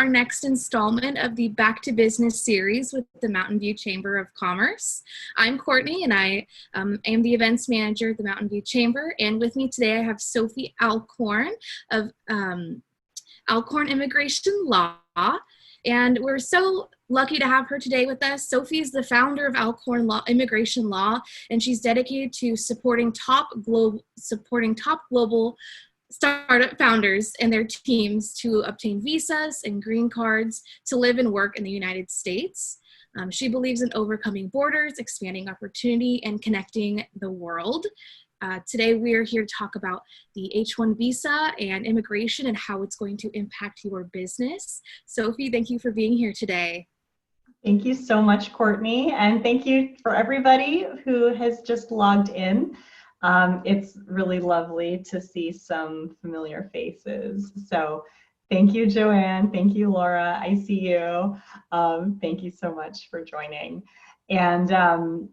our next installment of the Back to Business series with the Mountain View Chamber of Commerce. I'm Courtney, and I am the events manager at the Mountain View Chamber. And with me today, I have Sophie Alcorn of Alcorn Immigration Law. And we're so lucky to have her today with us. Sophie is the founder of Alcorn Immigration Law, and she's dedicated to supporting top global startup founders and their teams to obtain visas and green cards to live and work in the United States. She believes in overcoming borders, expanding opportunity, and connecting the world. Today, we are here to talk about the H-1 visa and immigration and how it's going to impact your business. Sophie, thank you for being here today. Thank you so much, Courtney, and thank you for everybody who has just logged in. It's really lovely to see some familiar faces. So thank you, Joanne. Thank you, Laura. I see you. Thank you so much for joining. And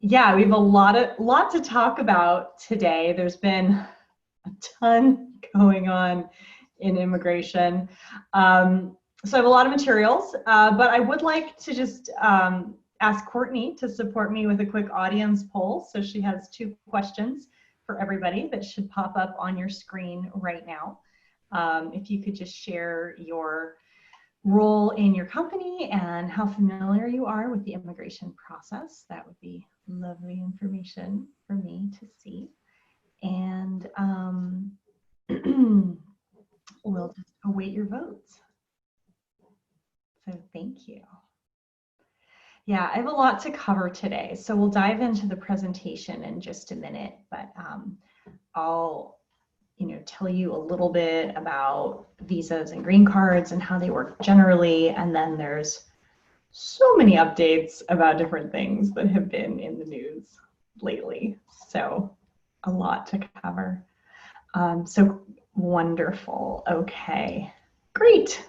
yeah, we have a lot to talk about today. There's been a ton going on in immigration. So I have a lot of materials, but I would like to just ask Courtney to support me with a quick audience poll. So she has 2 questions for everybody that should pop up on your screen right now. If you could just share your role in your company and how familiar you are with the immigration process, that would be lovely information for me to see. And we'll just await your votes. So thank you. Yeah, I have a lot to cover today, so we'll dive into the presentation in just a minute, but I'll tell you a little bit about visas and green cards and how they work generally, and then there's so many updates about different things that have been in the news lately, so a lot to cover. So wonderful. Okay, great.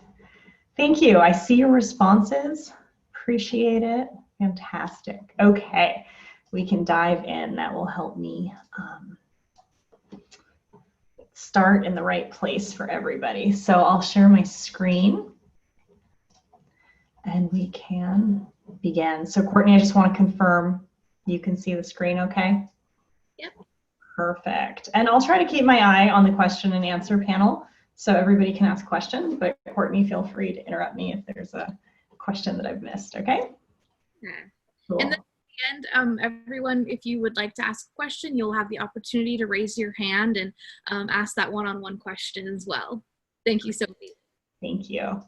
Thank you. I see your responses. Appreciate it. Fantastic. Okay, we can dive in. That will help me start in the right place for everybody. So I'll share my screen and we can begin. So Courtney, I just want to confirm you can see the screen okay? Yep. Perfect. And I'll try to keep my eye on the question and answer panel so everybody can ask questions, but Courtney, feel free to interrupt me if there's a question that I've missed, okay? Yeah. Cool. And then at the end, everyone, if you would like to ask a question, you'll have the opportunity to raise your hand and ask that one-on-one question as well. Thank you, Sophie. Thank you.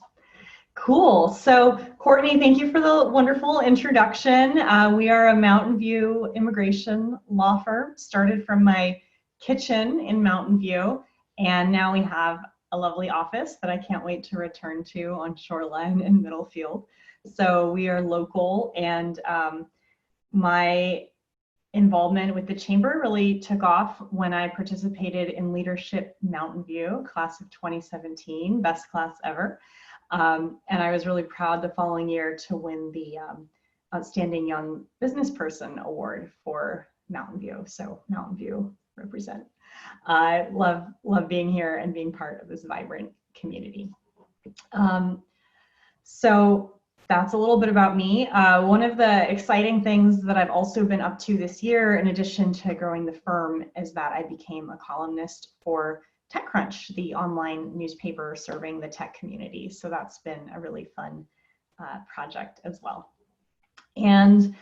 Cool. So Courtney, thank you for the wonderful introduction. We are a Mountain View immigration law firm, started from my kitchen in Mountain View, and now we have a lovely office that I can't wait to return to on Shoreline in Middlefield. So we are local, and my involvement with the chamber really took off when I participated in Leadership Mountain View, class of 2017, best class ever. And I was really proud the following year to win the Outstanding Young Business Person Award for Mountain View. So Mountain View represent. I love being here and being part of this vibrant community. So that's a little bit about me. One of the exciting things that I've also been up to this year, in addition to growing the firm, is that I became a columnist for TechCrunch, the online newspaper serving the tech community. So that's been a really fun project as well. And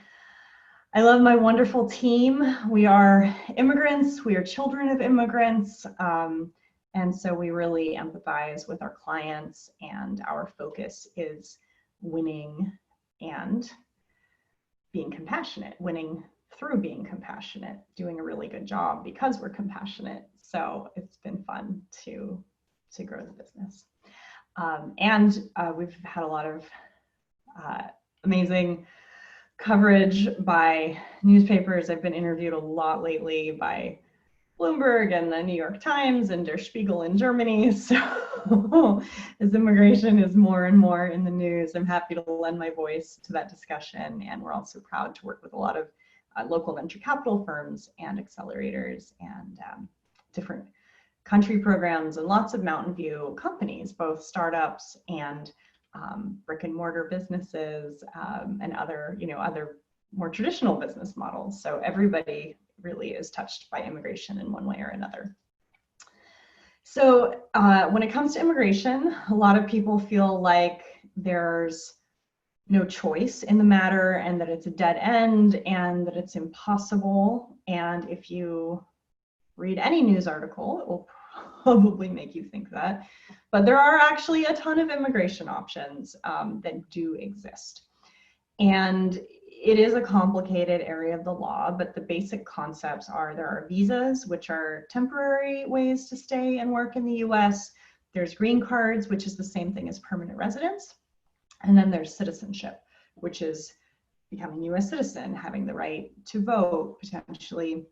I love my wonderful team. We are immigrants, we are children of immigrants, and so we really empathize with our clients, and our focus is winning and being compassionate, winning through being compassionate, doing a really good job because we're compassionate. So it's been fun to grow the business. And we've had a lot of amazing coverage by newspapers. I've been interviewed a lot lately by Bloomberg and the New York Times and Der Spiegel in Germany. So as immigration is more and more in the news, I'm happy to lend my voice to that discussion. And we're also proud to work with a lot of local venture capital firms and accelerators and different country programs and lots of Mountain View companies, both startups and brick and mortar businesses, and other, other more traditional business models. So everybody really is touched by immigration in one way or another. So when it comes to immigration, a lot of people feel like there's no choice in the matter, and that it's a dead end, and that it's impossible. And if you read any news article, it will probably make you think that. But there are actually a ton of immigration options that do exist. And it is a complicated area of the law, but the basic concepts are: there are visas, which are temporary ways to stay and work in the US. There's green cards, which is the same thing as permanent residence. And then there's citizenship, which is becoming a US citizen, having the right to vote, potentially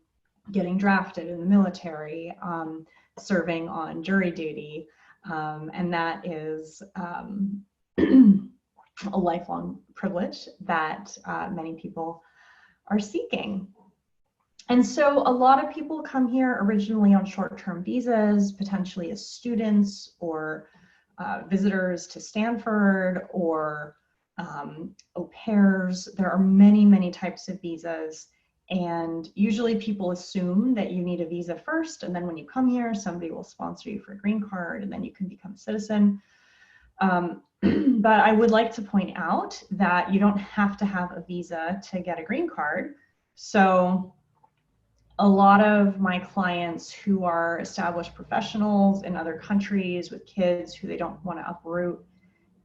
getting drafted in the military, serving on jury duty. And that is a lifelong privilege that many people are seeking. And so a lot of people come here originally on short-term visas, potentially as students or visitors to Stanford, or au pairs. There are many, many types of visas. And usually people assume that you need a visa first, and then when you come here, somebody will sponsor you for a green card, and then you can become a citizen. But I would like to point out that you don't have to have a visa to get a green card. So a lot of my clients who are established professionals in other countries with kids who they don't want to uproot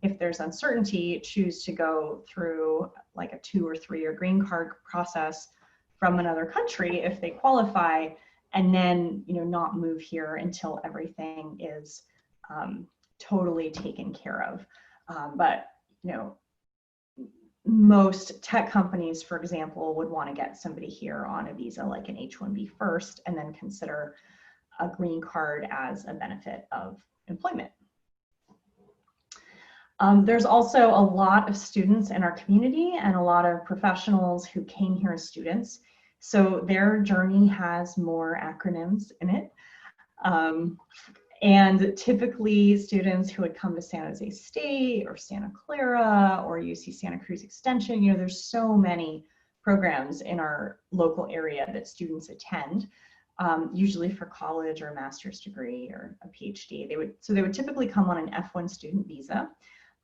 if there's uncertainty, choose to go through like a 2 or 3 year green card process from another country if they qualify, and then not move here until everything is totally taken care of. But most tech companies, for example, would want to get somebody here on a visa like an H-1B first, and then consider a green card as a benefit of employment. There's also a lot of students in our community and a lot of professionals who came here as students. So their journey has more acronyms in it. And typically students who would come to San Jose State or Santa Clara or UC Santa Cruz Extension, there's so many programs in our local area that students attend, usually for college or a master's degree or a PhD. They would typically come on an F1 student visa.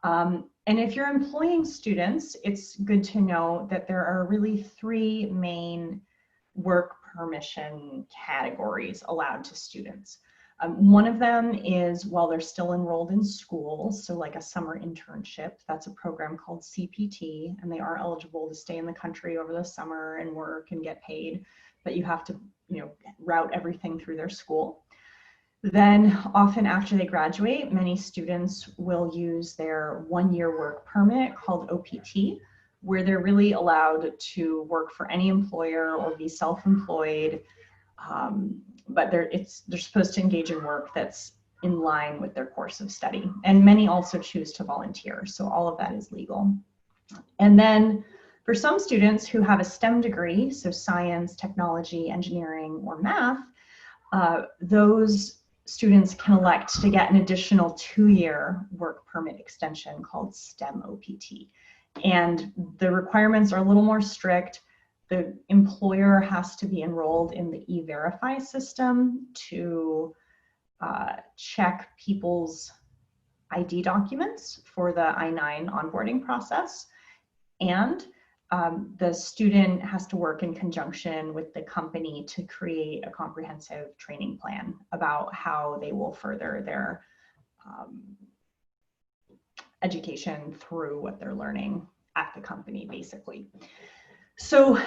And if you're employing students, it's good to know that there are really 3 main work permission categories allowed to students. One of them is while they're still enrolled in school, so like a summer internship. That's a program called CPT, and they are eligible to stay in the country over the summer and work and get paid, but you have to, route everything through their school. Then often after they graduate, many students will use their 1-year work permit called OPT, where they're really allowed to work for any employer or be self-employed. But they're supposed to engage in work that's in line with their course of study. And many also choose to volunteer, so all of that is legal. And then for some students who have a STEM degree, so science, technology, engineering, or math, those students can elect to get an additional 2-year work permit extension called STEM OPT. And the requirements are a little more strict. The employer has to be enrolled in the E-Verify system to check people's ID documents for the I-9 onboarding process. And the student has to work in conjunction with the company to create a comprehensive training plan about how they will further their education through what they're learning at the company, basically. So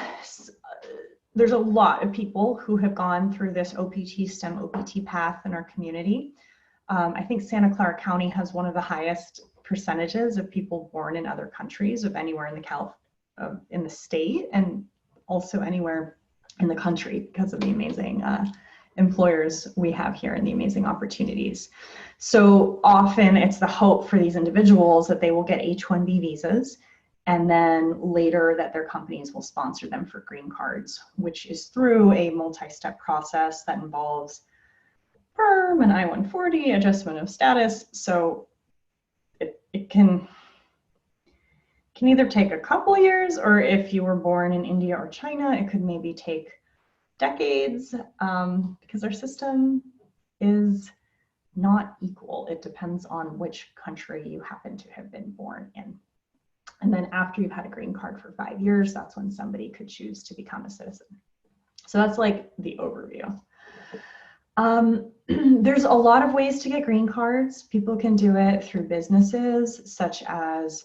there's a lot of people who have gone through this OPT, STEM OPT path in our community. I think Santa Clara County has one of the highest percentages of people born in other countries of anywhere in the state, and also anywhere in the country because of the amazing employers we have here and the amazing opportunities. So often it's the hope for these individuals that they will get H-1B visas, and then later that their companies will sponsor them for green cards, which is through a multi-step process that involves PERM and I-140, adjustment of status. So it can can either take a couple years, or if you were born in India or China, it could maybe take decades, because our system is not equal. It depends on which country you happen to have been born in. And then after you've had a green card for 5 years, that's when somebody could choose to become a citizen. So that's like the overview. There's a lot of ways to get green cards. People can do it through businesses, such as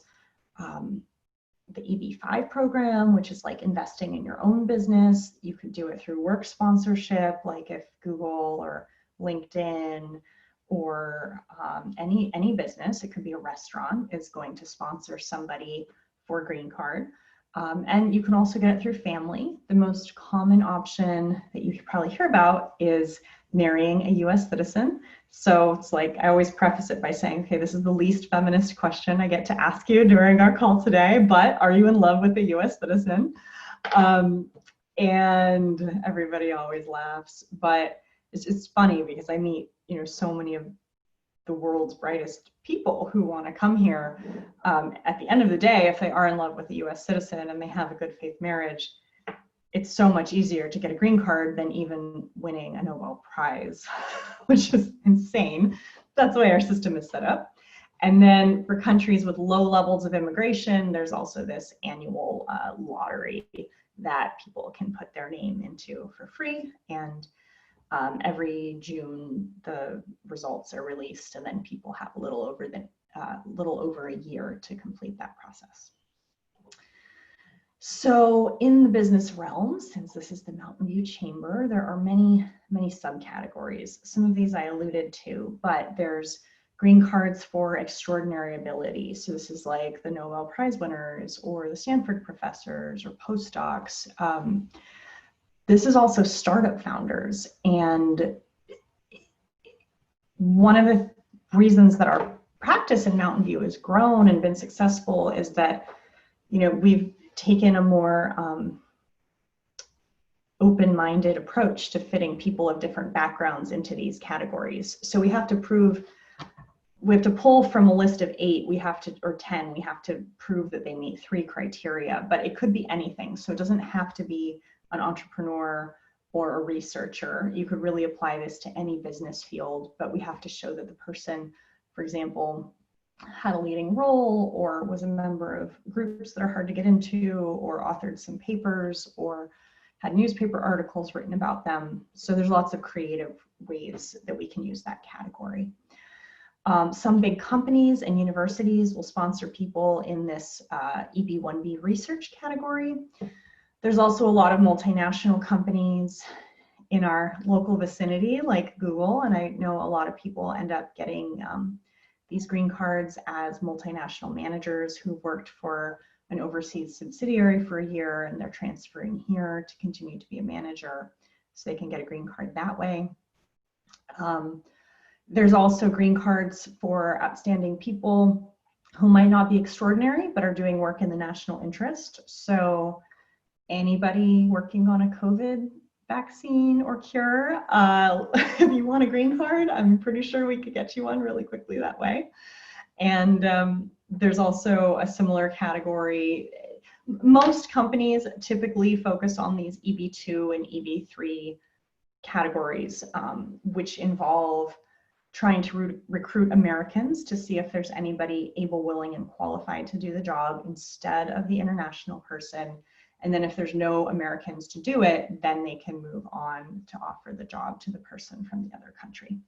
the EB-5 program, which is like investing in your own business. You could do it through work sponsorship, like if Google or LinkedIn or any business, it could be a restaurant, is going to sponsor somebody for a green card. And you can also get it through family. The most common option that you probably hear about is marrying a US citizen. So it's like, I always preface it by saying, okay, this is the least feminist question I get to ask you during our call today, but are you in love with a US citizen? And everybody always laughs, but it's funny because I meet, so many of the world's brightest people who want to come here. At the end of the day, if they are in love with a US citizen and they have a good faith marriage, it's so much easier to get a green card than even winning a Nobel Prize, which is insane. That's the way our system is set up. And then for countries with low levels of immigration, there's also this annual lottery that people can put their name into for free. And every June, the results are released, and then people have a little over a year to complete that process. So in the business realm, since this is the Mountain View Chamber, there are many, many subcategories. Some of these I alluded to, but there's green cards for extraordinary ability. So this is like the Nobel Prize winners or the Stanford professors or postdocs. This is also startup founders. And one of the reasons that our practice in Mountain View has grown and been successful is that, we've taken a more open-minded approach to fitting people of different backgrounds into these categories. So we have to pull from a list of 8, or 10, we have to prove that they meet 3 criteria, but it could be anything. So it doesn't have to be an entrepreneur or a researcher. You could really apply this to any business field, but we have to show that the person, for example, had a leading role or was a member of groups that are hard to get into or authored some papers or had newspaper articles written about them. So there's lots of creative ways that we can use that category. Some big companies and universities will sponsor people in this EB-1B research category. There's also a lot of multinational companies in our local vicinity like Google, and I know a lot of people end up getting these green cards as multinational managers who worked for an overseas subsidiary for a year, and they're transferring here to continue to be a manager, so they can get a green card that way. There's also green cards for outstanding people who might not be extraordinary, but are doing work in the national interest. So anybody working on a COVID vaccine or cure, if you want a green card, I'm pretty sure we could get you one really quickly that way. And there's also a similar category. Most companies typically focus on these EB2 and EB3 categories, which involve trying to recruit Americans to see if there's anybody able, willing, and qualified to do the job instead of the international person. And then if there's no Americans to do it, then they can move on to offer the job to the person from the other country.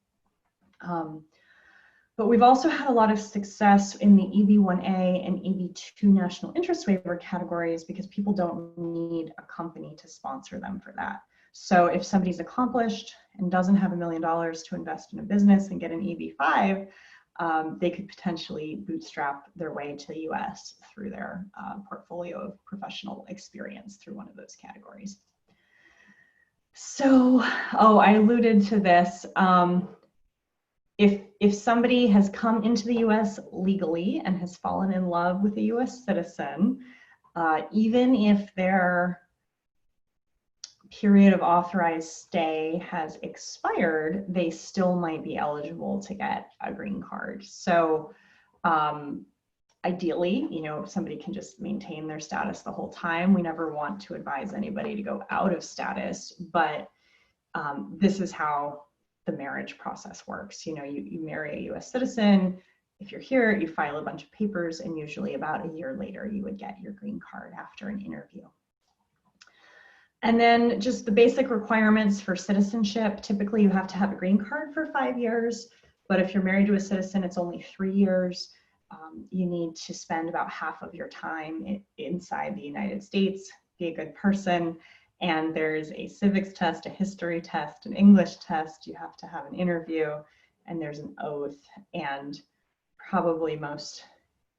But we've also had a lot of success in the EB1A and EB2 national interest waiver categories because people don't need a company to sponsor them for that. So if somebody's accomplished and doesn't have $1 million to invest in a business and get an EB5, they could potentially bootstrap their way to the US through their portfolio of professional experience through one of those categories. So, I alluded to this. If somebody has come into the US legally and has fallen in love with a US citizen, even if their period of authorized stay has expired, they still might be eligible to get a green card. So ideally, you know, somebody can just maintain their status the whole time. We never want to advise anybody to go out of status, but this is how the marriage process works. You know, you marry a US citizen. If you're here, you file a bunch of papers, and usually about a year later, you would get your green card after an interview. And then just the basic requirements for citizenship. Typically, you have to have a green card for 5 years, but if you're married to a citizen, it's only 3 years. You need to spend about half of your time inside the United States, be a good person, and there's a civics test, a history test, an English test. You have to have an interview, and there's an oath, and probably most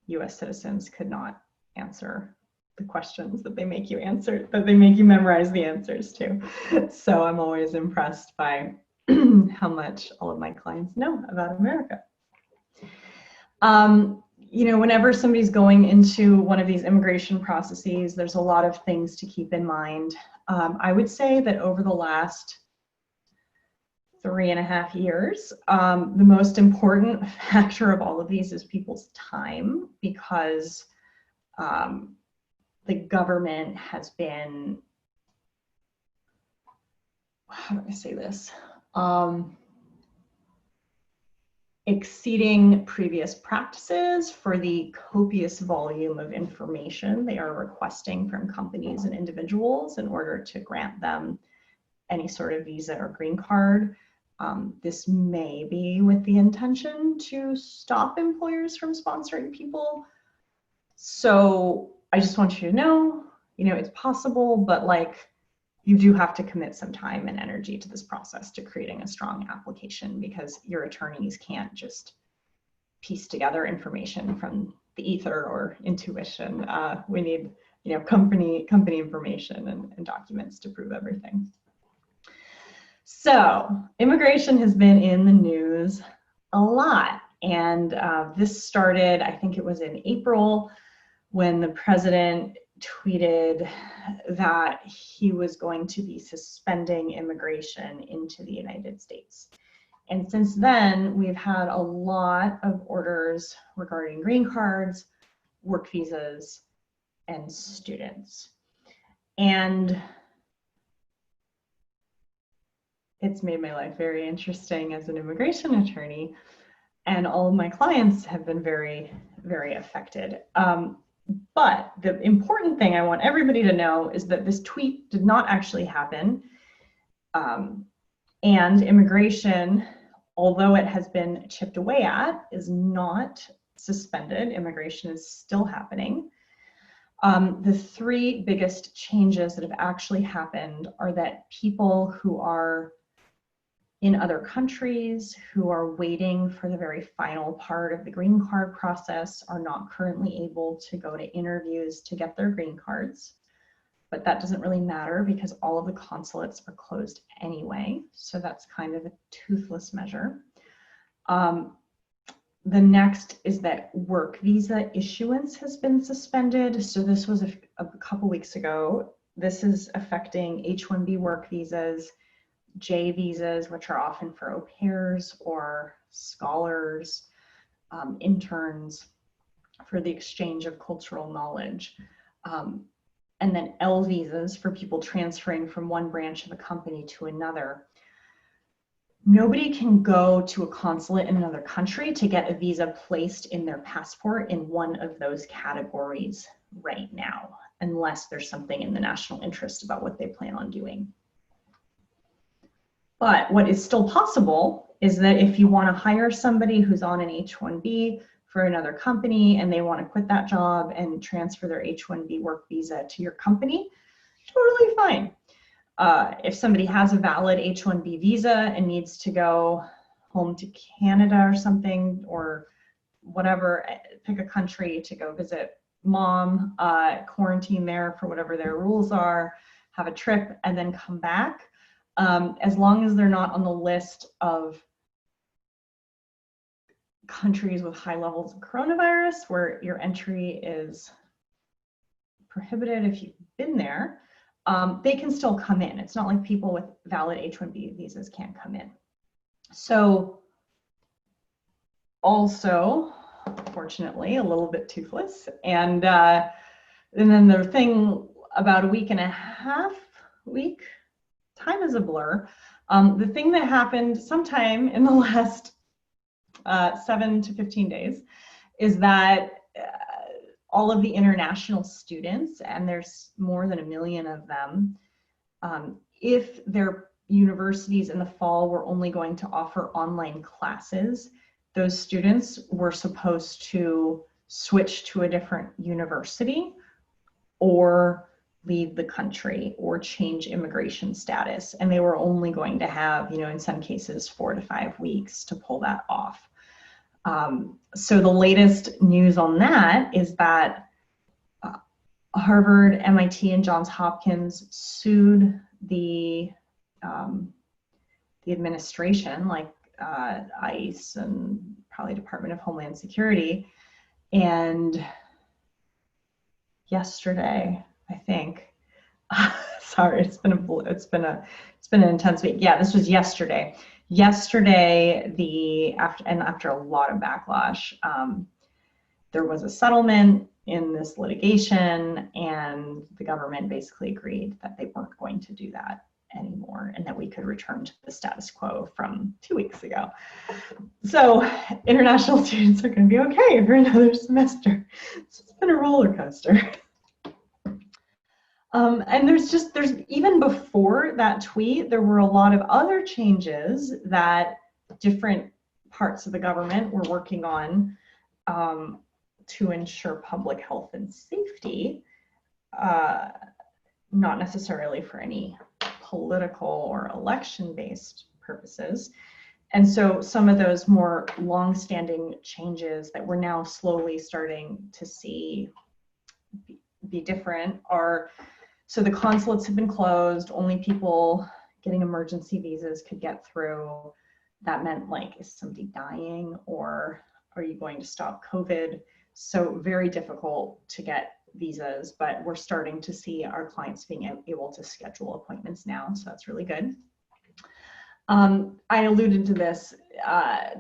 US citizens could not answer the questions that they make you answer, that they make you memorize the answers to. So I'm always impressed by how much all of my clients know about America. You know, whenever somebody's going into one of these immigration processes, there's a lot of things to keep in mind. I would say that over the last 3.5 years, the most important factor of all of these is people's time, because the government has been, how do I say this? Exceeding previous practices for the copious volume of information they are requesting from companies and individuals in order to grant them any sort of visa or green card. This may be with the intention to stop employers from sponsoring people. So I just want you to know, you know, it's possible, but like, you do have to commit some time and energy to this process to creating a strong application, because your attorneys can't just piece together information from the ether or intuition. We need, you know, company information and documents to prove everything. So immigration has been in the news a lot, and this started, I think it was in April, when the president tweeted that he was going to be suspending immigration into the United States. And since then, we've had a lot of orders regarding green cards, work visas, and students. And it's made my life very interesting as an immigration attorney, and all of my clients have been very, very affected. But the important thing I want everybody to know is that this tweet did not actually happen. And immigration, although it has been chipped away at, is not suspended. Immigration is still happening. The 3 biggest changes that have actually happened are that people who are in other countries who are waiting for the very final part of the green card process are not currently able to go to interviews to get their green cards. But that doesn't really matter because all of the consulates are closed anyway. So that's kind of a toothless measure. The next is that work visa issuance has been suspended. So this was a couple weeks ago. This is affecting H-1B work visas, J visas, which are often for au pairs or scholars, interns, for the exchange of cultural knowledge. And then L visas for people transferring from one branch of a company to another. Nobody can go to a consulate in another country to get a visa placed in their passport in one of those categories right now, unless there's something in the national interest about what they plan on doing. But what is still possible is that if you want to hire somebody who's on an H-1B for another company and they want to quit that job and transfer their H-1B work visa to your company, totally fine. If somebody has a valid H-1B visa and needs to go home to Canada or something, or whatever, pick a country to go visit mom, quarantine there for whatever their rules are, have a trip, and then come back. As long as they're not on the list of countries with high levels of coronavirus where your entry is prohibited if you've been there, they can still come in. It's not like people with valid H-1B visas can't come in. So also, fortunately, a little bit toothless. And then the thing about a week and a half, time is a blur. The thing that happened sometime in the last 7 to 15 days is that all of the international students, and there's more than 1 million of them, if their universities in the fall were only going to offer online classes, those students were supposed to switch to a different university or leave the country or change immigration status. And they were only going to have, in some cases, 4 to 5 weeks to pull that off. So the latest news on that is that Harvard, MIT, and Johns Hopkins sued the administration, like ICE and probably Department of Homeland Security. And yesterday, I think, sorry, it's been an intense week. Yeah, this was yesterday. Yesterday, after a lot of backlash, there was a settlement in this litigation, and the government basically agreed that they weren't going to do that anymore and that we could return to the status quo from 2 weeks ago. So international students are going to be okay for another semester. It's been a roller coaster. And there's even before that tweet, there were a lot of other changes that different parts of the government were working on to ensure public health and safety, not necessarily for any political or election-based purposes. And so some of those more long-standing changes that we're now slowly starting to see be different are, so the consulates have been closed, only people getting emergency visas could get through. That meant, like, is somebody dying, or are you going to stop COVID? So very difficult to get visas, but we're starting to see our clients being able to schedule appointments now, so that's really good. I alluded to this,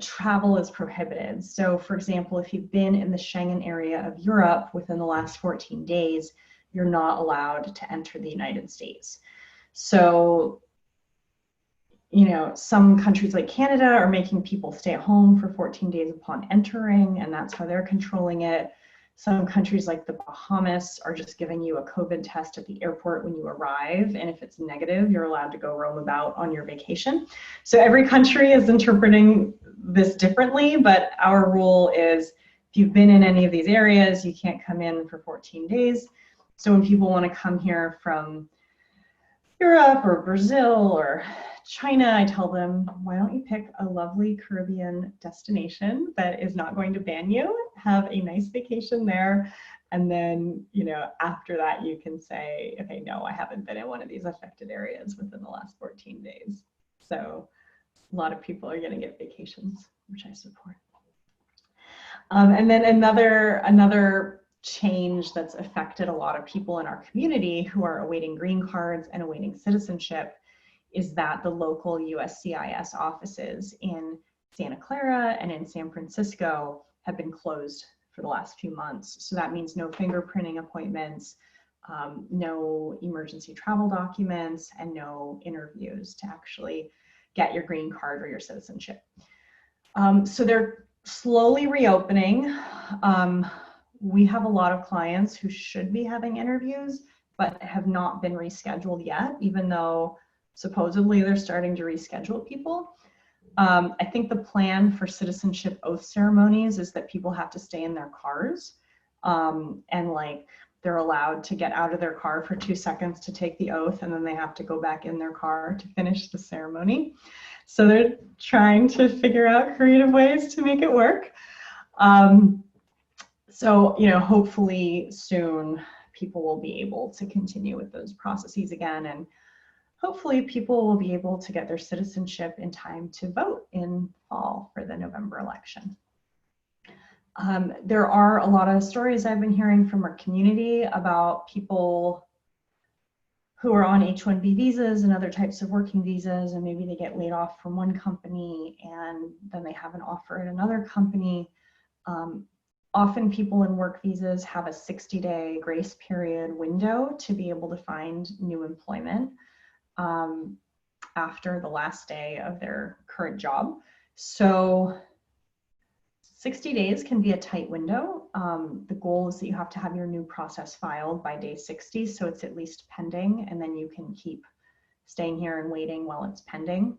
travel is prohibited. So for example, if you've been in the Schengen area of Europe within the last 14 days, you're not allowed to enter the United States. So, some countries like Canada are making people stay at home for 14 days upon entering, and that's how they're controlling it. Some countries like the Bahamas are just giving you a COVID test at the airport when you arrive, and if it's negative, you're allowed to go roam about on your vacation. So every country is interpreting this differently, but our rule is if you've been in any of these areas, you can't come in for 14 days. So when people want to come here from Europe or Brazil or China, I tell them, why don't you pick a lovely Caribbean destination that is not going to ban you, have a nice vacation there, and then, after that you can say, okay, no, I haven't been in one of these affected areas within the last 14 days. So a lot of people are going to get vacations, which I support. And then another change that's affected a lot of people in our community who are awaiting green cards and awaiting citizenship is that the local USCIS offices in Santa Clara and in San Francisco have been closed for the last few months. So that means no fingerprinting appointments, no emergency travel documents, and no interviews to actually get your green card or your citizenship. So they're slowly reopening. We have a lot of clients who should be having interviews, but have not been rescheduled yet, even though supposedly they're starting to reschedule people. I think the plan for citizenship oath ceremonies is that people have to stay in their cars, and they're allowed to get out of their car for 2 seconds to take the oath, and then they have to go back in their car to finish the ceremony. So they're trying to figure out creative ways to make it work. So, hopefully soon people will be able to continue with those processes again, and hopefully people will be able to get their citizenship in time to vote in fall for the November election. There are a lot of stories I've been hearing from our community about people who are on H-1B visas and other types of working visas, and maybe they get laid off from one company and then they have an offer at another company. Often people in work visas have a 60-day grace period window to be able to find new employment after the last day of their current job. So 60 days can be a tight window. The goal is that you have to have your new process filed by day 60, so it's at least pending, and then you can keep staying here and waiting while it's pending.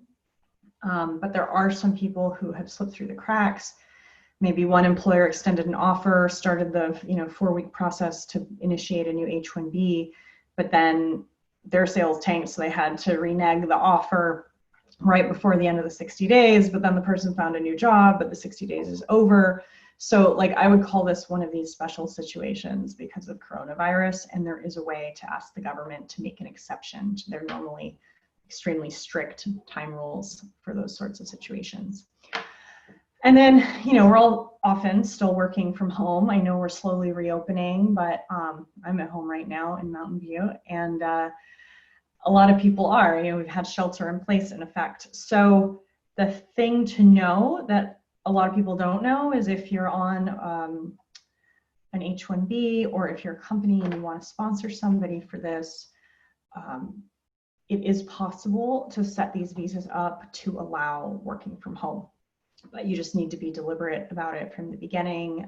But there are some people who have slipped through the cracks. Maybe one employer extended an offer, started the 4-week process to initiate a new H-1B, but then their sales tanked, so they had to renege the offer right before the end of the 60 days, but then the person found a new job, but the 60 days is over. So like I would call this one of these special situations because of coronavirus, and there is a way to ask the government to make an exception to their normally extremely strict time rules for those sorts of situations. And then, we're all often still working from home. I know we're slowly reopening, but I'm at home right now in Mountain View, and a lot of people are. We've had shelter in place in effect. So the thing to know that a lot of people don't know is if you're on an H-1B, or if you're a company and you want to sponsor somebody for this, it is possible to set these visas up to allow working from home. But you just need to be deliberate about it from the beginning.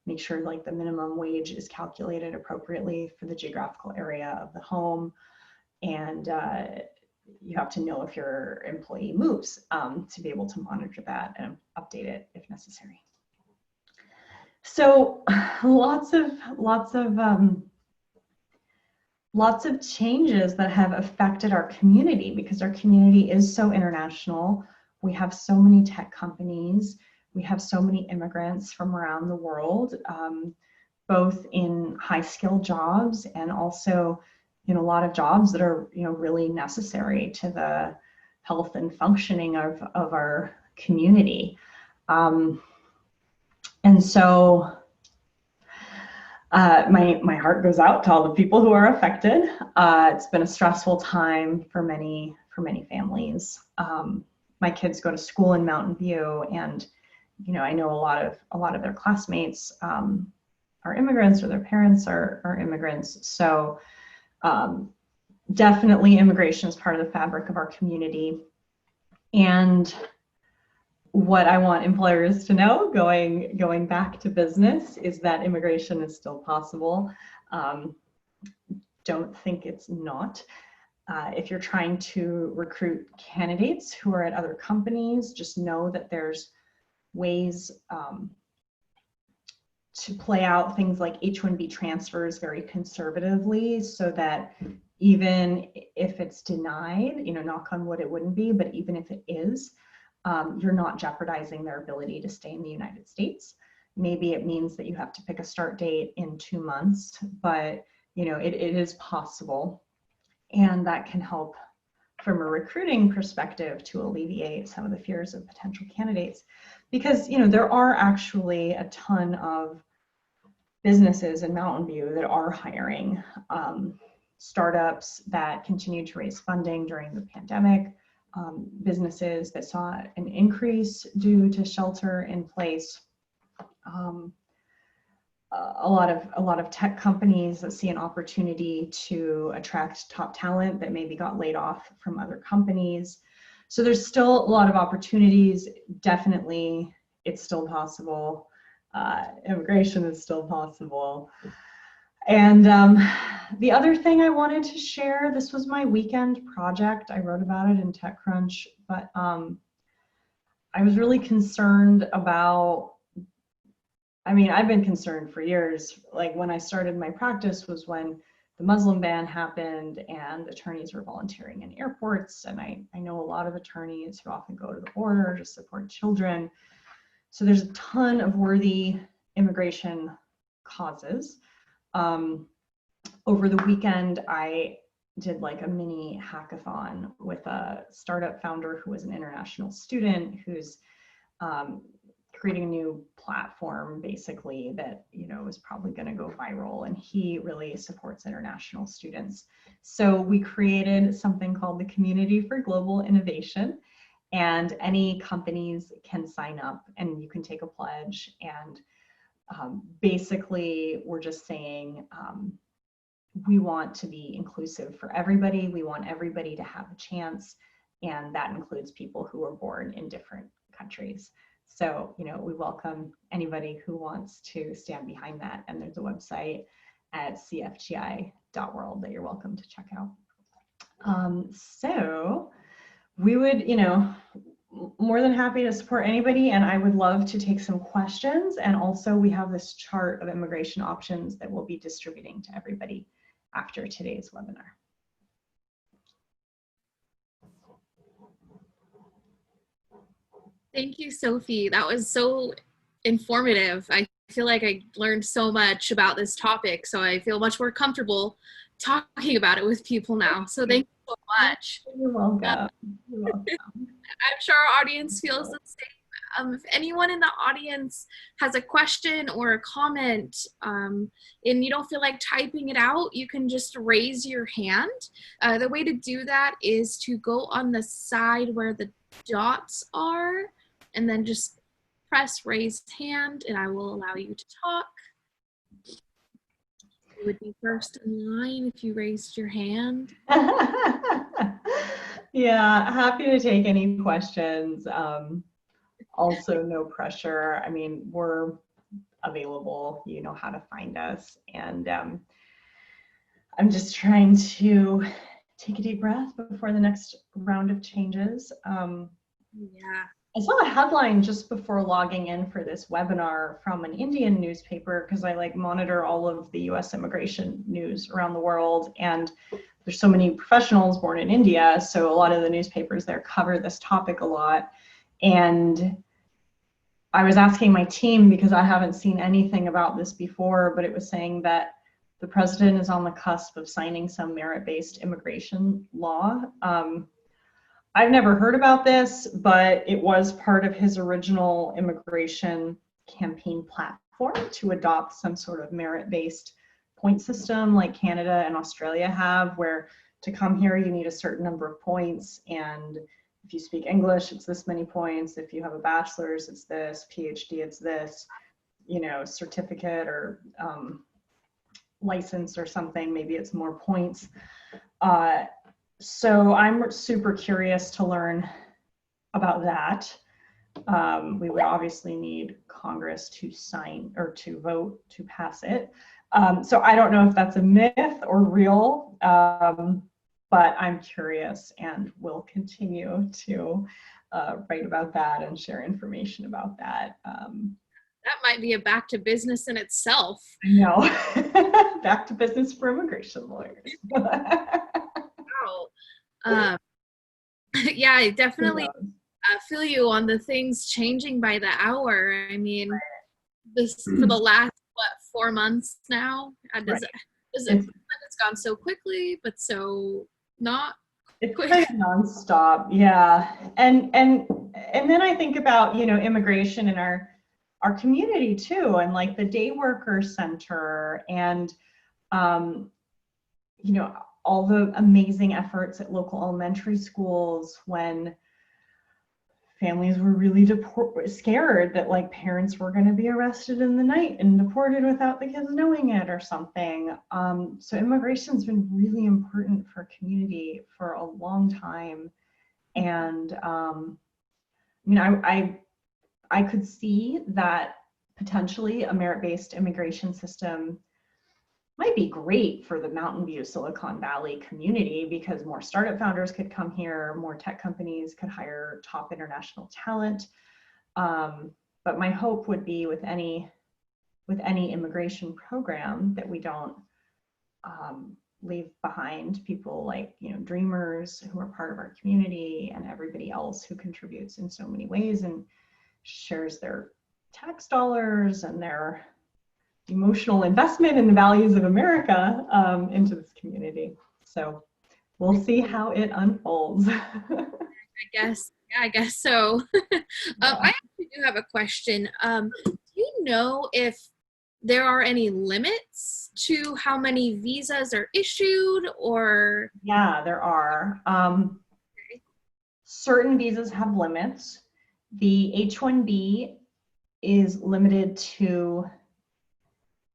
Make sure like the minimum wage is calculated appropriately for the geographical area of the home. And you have to know if your employee moves to be able to monitor that and update it if necessary. So lots of changes that have affected our community because our community is so international. We have so many tech companies. We have so many immigrants from around the world, both in high-skilled jobs and also in a lot of jobs that are really necessary to the health and functioning of our community. And so my heart goes out to all the people who are affected. It's been a stressful time for many families. My kids go to school in Mountain View, and I know a lot of their classmates are immigrants, or their parents are immigrants. So definitely immigration is part of the fabric of our community. And what I want employers to know going back to business is that immigration is still possible. Don't think it's not. If you're trying to recruit candidates who are at other companies, just know that there's ways to play out things like H-1B transfers very conservatively, so that even if it's denied, knock on wood, it wouldn't be, but even if it is, you're not jeopardizing their ability to stay in the United States. Maybe it means that you have to pick a start date in 2 months, but it is possible. And that can help from a recruiting perspective to alleviate some of the fears of potential candidates. Because there are actually a ton of businesses in Mountain View that are hiring, startups that continue to raise funding during the pandemic, businesses that saw an increase due to shelter in place, a lot of tech companies that see an opportunity to attract top talent that maybe got laid off from other companies. So there's still a lot of opportunities. Definitely, it's still possible. Immigration is still possible. And the other thing I wanted to share, this was my weekend project. I wrote about it in TechCrunch, but I was really concerned about, I've been concerned for years. Like when I started my practice was when the Muslim ban happened and attorneys were volunteering in airports. And I know a lot of attorneys who often go to the border to support children. So there's a ton of worthy immigration causes. Over the weekend, I did like a mini hackathon with a startup founder who was an international student who's creating a new platform basically that is probably going to go viral, and he really supports international students. So we created something called the Community for Global Innovation, and any companies can sign up and you can take a pledge, and Basically, we're just saying we want to be inclusive for everybody. We want everybody to have a chance, and that includes people who are born in different countries. So, you know, we welcome anybody who wants to stand behind that. And there's a website at cfgi.world that you're welcome to check out. So we would, you know, more than happy to support anybody, and I would love to take some questions. And also we have this chart of immigration options that we'll be distributing to everybody after today's webinar. Thank you, Sophie. That was so informative. I feel like I learned so much about this topic, so I feel much more comfortable talking about it with people now. So thank you so much. You're welcome. You're welcome. I'm sure our audience feels the same. If anyone in the audience has a question or a comment and you don't feel like typing it out, you can just raise your hand. The way to do that is to go on the side where the dots are and then just press raise hand and I will allow you to talk. You would be first in line if you raised your hand. Yeah, happy to take any questions. Also, no pressure. I mean, we're available. You know how to find us. And I'm just trying to take a deep breath before the next round of changes. Yeah. I saw a headline just before logging in for this webinar from an Indian newspaper, because I like monitor all of the US immigration news around the world, and there's so many professionals born in India, so a lot of the newspapers there cover this topic a lot. And I was asking my team, because I haven't seen anything about this before, but it was saying that the president is on the cusp of signing some merit-based immigration law. I've never heard about this, but it was part of his original immigration campaign platform to adopt some sort of merit-based point system like Canada and Australia have, where to come here you need a certain number of points, and if you speak English it's this many points, if you have a bachelor's it's this, PhD it's this, you know, certificate or license or something, maybe it's more points. So I'm super curious to learn about that. We would obviously need Congress to sign or to vote to pass it. So I don't know if that's a myth or real, but I'm curious and will continue to write about that and share information about that. That might be a back to business in itself. I know. Back to business for immigration lawyers. Yeah, I definitely feel you on the things changing by the hour. I mean, this for the last, 4 months now? Does it feel like it's gone so quickly, but so not quick? It's kind of nonstop, yeah. And then I think about, you know, immigration in our community too, and like the day worker center, and you know, all the amazing efforts at local elementary schools when families were really scared that like parents were going to be arrested in the night and deported without the kids knowing it or something. So immigration's been really important for community for a long time. And I mean, I could see that potentially a merit-based immigration system might be great for the Mountain View, Silicon Valley community, because more startup founders could come here, more tech companies could hire top international talent. But my hope would be with any immigration program that we don't leave behind people like, you know, dreamers who are part of our community and everybody else who contributes in so many ways and shares their tax dollars and their emotional investment in the values of America into this community. So we'll see how it unfolds. I guess so. I actually do have a question. Do you know if there are any limits to how many visas are issued, or? Yeah, there are. Certain visas have limits. The H-1B is limited to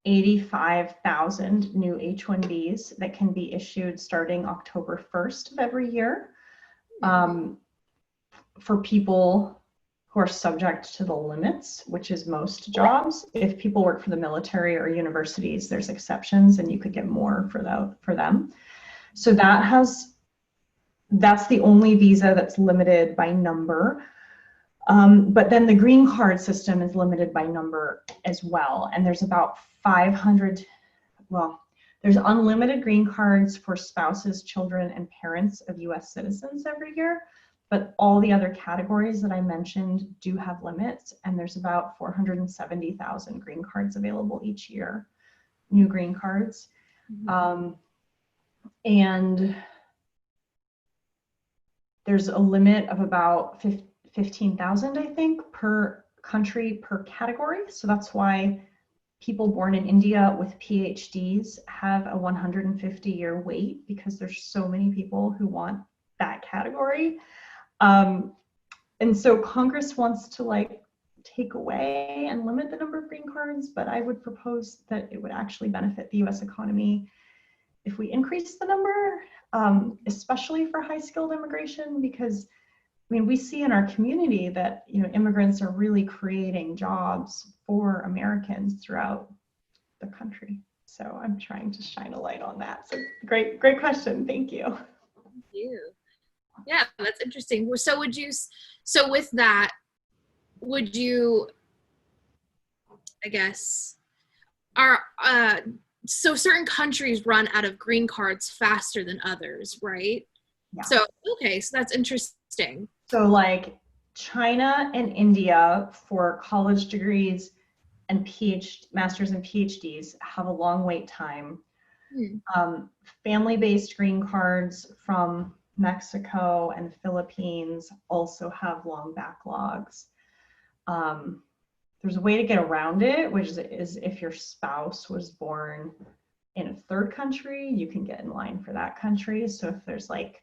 85,000 new H-1Bs that can be issued starting October 1st of every year for people who are subject to the limits, which is most jobs. If people work for the military or universities, there's exceptions and you could get more for them. So that's the only visa that's limited by number. But then the green card system is limited by number as well. And there's about 500, there's unlimited green cards for spouses, children, and parents of US citizens every year. But all the other categories that I mentioned do have limits, and there's about 470,000 green cards available each year, new green cards. And there's a limit of about 15,000, I think, per country per category. So that's why people born in India with PhDs have a 150-year wait, because there's so many people who want that category. And so Congress wants to take away and limit the number of green cards, but I would propose that it would actually benefit the US economy if we increase the number, especially for high-skilled immigration, because I mean, we see in our community that immigrants are really creating jobs for Americans throughout the country. So I'm trying to shine a light on that. So great question. Thank you. Thank you. Yeah, that's interesting. So with that, would you, I guess, so certain countries run out of green cards faster than others, right? Yeah. So, okay, so that's interesting. So like China and India for college degrees and masters and PhDs have a long wait time. Family-based green cards from Mexico and Philippines also have long backlogs. There's a way to get around it, which is if your spouse was born in a third country, you can get in line for that country. So if there's like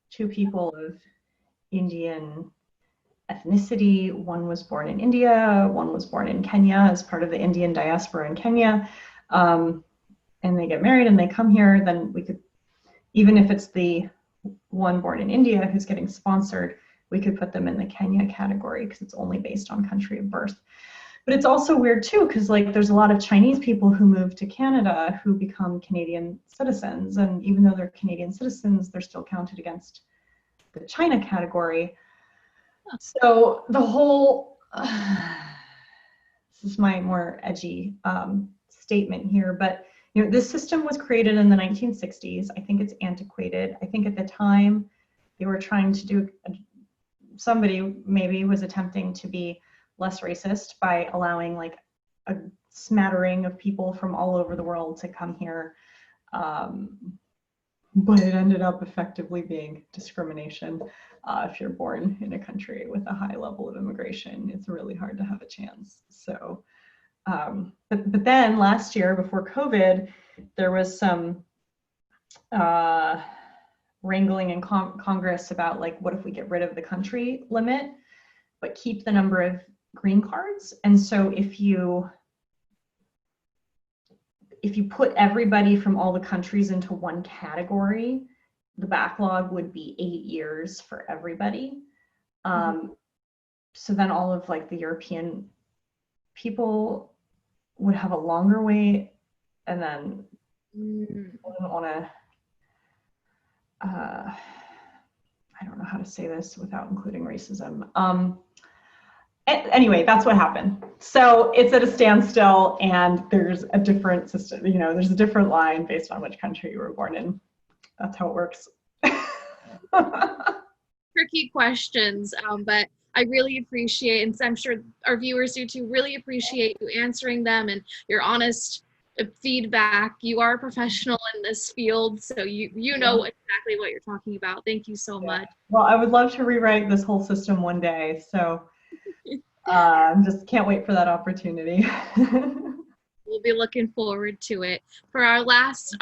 two people of Indian ethnicity, one was born in India, one was born in Kenya as part of the Indian diaspora in Kenya, and they get married and they come here, then we could, even if it's the one born in India who's getting sponsored, we could put them in the Kenya category because it's only based on country of birth. But it's also weird too, because like there's a lot of Chinese people who move to Canada who become Canadian citizens, and even though they're Canadian citizens, they're still counted against the China category. So the whole, this is my more edgy statement here, but this system was created in the 1960s. I think it's antiquated. I think at the time they were trying to do, somebody maybe was attempting to be less racist by allowing like a smattering of people from all over the world to come here. But it ended up effectively being discrimination. If you're born in a country with a high level of immigration, it's really hard to have a chance. So, but then last year before COVID, there was some wrangling in Congress about like, what if we get rid of the country limit, but keep the number of green cards? And so if you put everybody from all the countries into one category, the backlog would be 8 years for everybody. So then all of like the European people would have a longer wait, and then I don't want to, I don't know how to say this without including racism. Anyway, that's what happened. So it's at a standstill, and there's a different system, there's a different line based on which country you were born in. That's how it works. Tricky questions, but I really appreciate, and I'm sure our viewers do too, really appreciate you answering them and your honest feedback. You are a professional in this field, so you know exactly what you're talking about. Thank you so much. Well, I would love to rewrite this whole system one day, so just can't wait for that opportunity. We'll be looking forward to it. For our last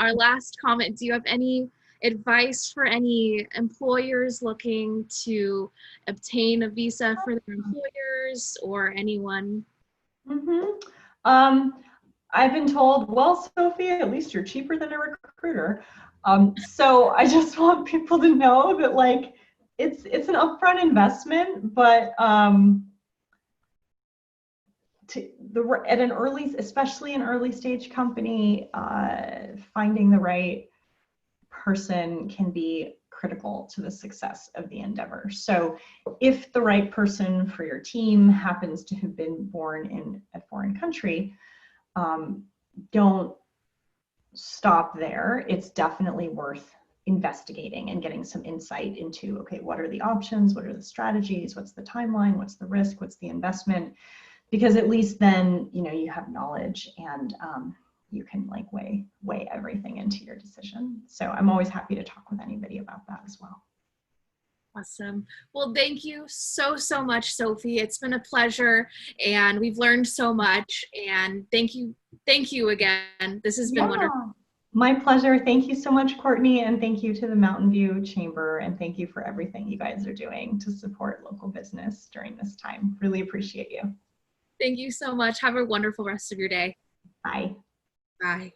comment, do you have any advice for any employers looking to obtain a visa for their employers or anyone? I've been told, well, Sophie, at least you're cheaper than a recruiter. So I just want people to know that like it's an upfront investment, but at an early, especially an early stage company, finding the right person can be critical to the success of the endeavor. So if the right person for your team happens to have been born in a foreign country, don't stop there. It's definitely worth investigating and getting some insight into, okay, what are the options? What are the strategies? What's the timeline? What's the risk? What's the investment? Because at least then, you know, you have knowledge and you can like weigh everything into your decision. So I'm always happy to talk with anybody about that as well. Awesome. Well, thank you so much, Sophie. It's been a pleasure, and we've learned so much. And thank you again. This has been wonderful. My pleasure. Thank you so much, Courtney, and thank you to the Mountain View Chamber, and thank you for everything you guys are doing to support local business during this time. Really appreciate you. Thank you so much. Have a wonderful rest of your day. Bye. Bye.